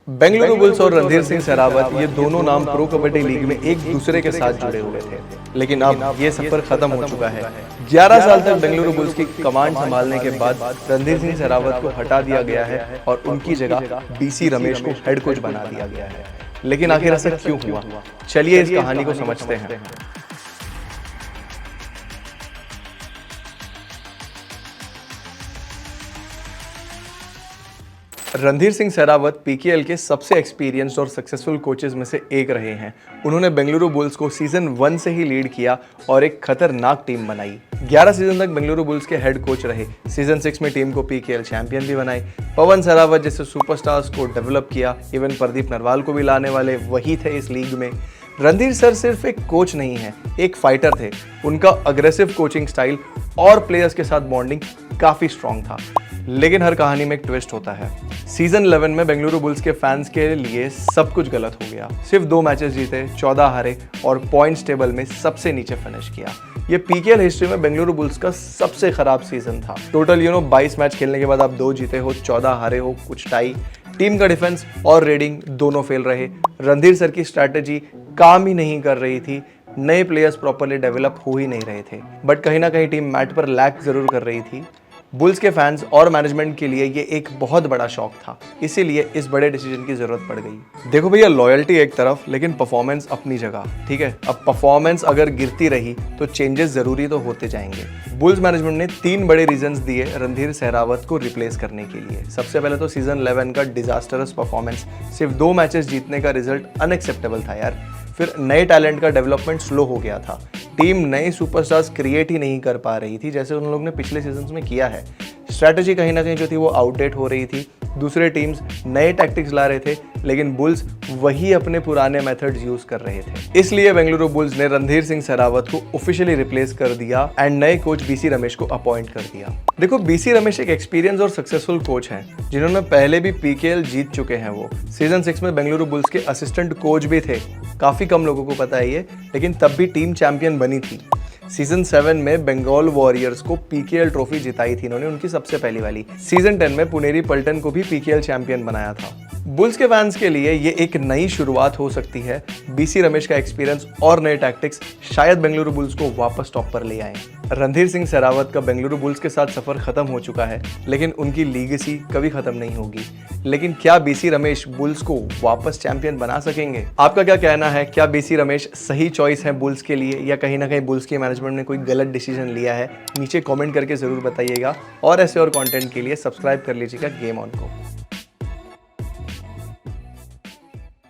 Bengaluru bulls और रणधीर सिंह सहरावत ये दोनों नाम प्रो कबड्डी लीग में एक दूसरे के साथ जुड़े हुए थे, लेकिन अब ये सफर खत्म हो चुका है। 11 साल तक बेंगलुरु बुल्स की कमांड संभालने के बाद रणधीर सिंह सहरावत को हटा दिया गया है और उनकी जगह बीसी रमेश को हेड कोच बना दिया गया है। लेकिन आखिर ऐसा क्यों हुआ? चलिए इस कहानी को समझते हैं। रणधीर सिंह सहरावत पीकेएल के सबसे एक्सपीरियंस्ड और सक्सेसफुल कोचेज में से एक रहे हैं। उन्होंने बेंगलुरु बुल्स को सीजन 1 से ही लीड किया और एक खतरनाक टीम बनाई। 11 सीजन तक बेंगलुरु बुल्स के हेड कोच रहे। सीजन 6 में टीम को पीकेएल चैंपियन भी बनाई। पवन सहरावत जैसे सुपरस्टार्स को डेवलप किया। इवन प्रदीप नरवाल को भी लाने वाले वही थे इस लीग में। रणधीर सर सिर्फ एक कोच नहीं है, एक फाइटर थे। उनका अग्रेसिव कोचिंग स्टाइल और प्लेयर्स के साथ बॉन्डिंग काफी स्ट्रांग था। लेकिन हर कहानी में एक ट्विस्ट होता है। सीजन 11 में बेंगलुरु बुल्स के फैंस के लिए सब कुछ गलत हो गया। सिर्फ 2 मैचेस जीते, 14 हारे और पॉइंट्स टेबल में सबसे नीचे फिनिश किया। ये पीकेएल हिस्ट्री में बेंगलुरु बुल्स का सबसे खराब सीजन था। टोटल 22 मैच खेलने के बाद आप 2 जीते हो, 14 हारे हो, कुछ टाई। टीम का डिफेंस और रेडिंग दोनों फेल रहे। रणधीर सर की स्ट्रैटेजी काम ही नहीं कर रही थी। नए प्लेयर्स प्रॉपर्ली डेवलप हो ही नहीं रहे थे। बट कहीं ना कहीं टीम मैट पर लैक जरूर कर रही थी। बुल्स के फैंस और मैनेजमेंट के लिए ये एक बहुत बड़ा शॉक था, इसीलिए इस बड़े डिसीजन की जरूरत पड़ गई। देखो भैया, लॉयल्टी एक तरफ, लेकिन परफॉर्मेंस अपनी जगह, ठीक है। अब परफॉर्मेंस अगर गिरती रही तो चेंजेस जरूरी तो होते जाएंगे। बुल्स मैनेजमेंट ने 3 बड़े रीजंस दिए रणधीर सहरावत को रिप्लेस करने के लिए। सबसे पहले तो सीजन 11 का डिजास्टरस परफॉर्मेंस, सिर्फ 2 मैचेस जीतने का रिजल्ट अनएक्सेप्टेबल था यार। फिर नए टैलेंट का डेवलपमेंट स्लो हो गया था। टीम नए सुपरस्टार्स क्रिएट ही नहीं कर पा रही थी जैसे उन लोगों ने पिछले सीजन्स में किया है। स्ट्रैटेजी कहीं ना कहीं जो थी वो आउटडेट हो रही थी। दूसरे टीम्स नए टैक्टिक्स ला रहे थे, लेकिन बुल्स वही अपने पुराने मेथड्स यूज कर रहे थे। इसलिए बेंगलुरु बुल्स ने रणधीर सिंह सहरावत को ऑफिशियली रिप्लेस कर दिया एंड नए कोच बीसी रमेश को अपॉइंट कर दिया। देखो, बीसी रमेश एक एक्सपीरियंस और सक्सेसफुल कोच हैं, जिन्होंने पहले भी पीकेएल जीत चुके हैं। वो सीजन 6 में बेंगलुरु बुल्स के असिस्टेंट कोच भी थे। काफी कम लोगों को पता है ये, लेकिन तब भी टीम चैंपियन बनी थी। सीजन 7 में बंगाल वॉरियर्स को पीकेएल ट्रॉफी जिताई थी इन्होंने, उनकी सबसे पहली वाली। सीजन 10 में पुनेरी पल्टन को भी पीकेएल चैंपियन बनाया था। बुल्स के फैंस के लिए ये एक नई शुरुआत हो सकती है। बीसी रमेश का एक्सपीरियंस और नए टैक्टिक्स शायद बेंगलुरु बुल्स को वापस टॉप पर ले आए। रणधीर सिंह सहरावत का बेंगलुरु बुल्स के साथ सफर खत्म हो चुका है, लेकिन उनकी लीगेसी कभी खत्म नहीं होगी। लेकिन क्या बीसी रमेश बुल्स को वापस चैंपियन बना सकेंगे? आपका क्या कहना है? क्या बीसी रमेश सही चॉइस है बुल्स के लिए, या कहीं ना कहीं बुल्स की मैनेजमेंट ने कोई गलत डिसीजन लिया है? नीचे कमेंट करके जरूर बताइएगा और ऐसे और कंटेंट के लिए सब्सक्राइब कर लीजिएगा गेम ऑन को।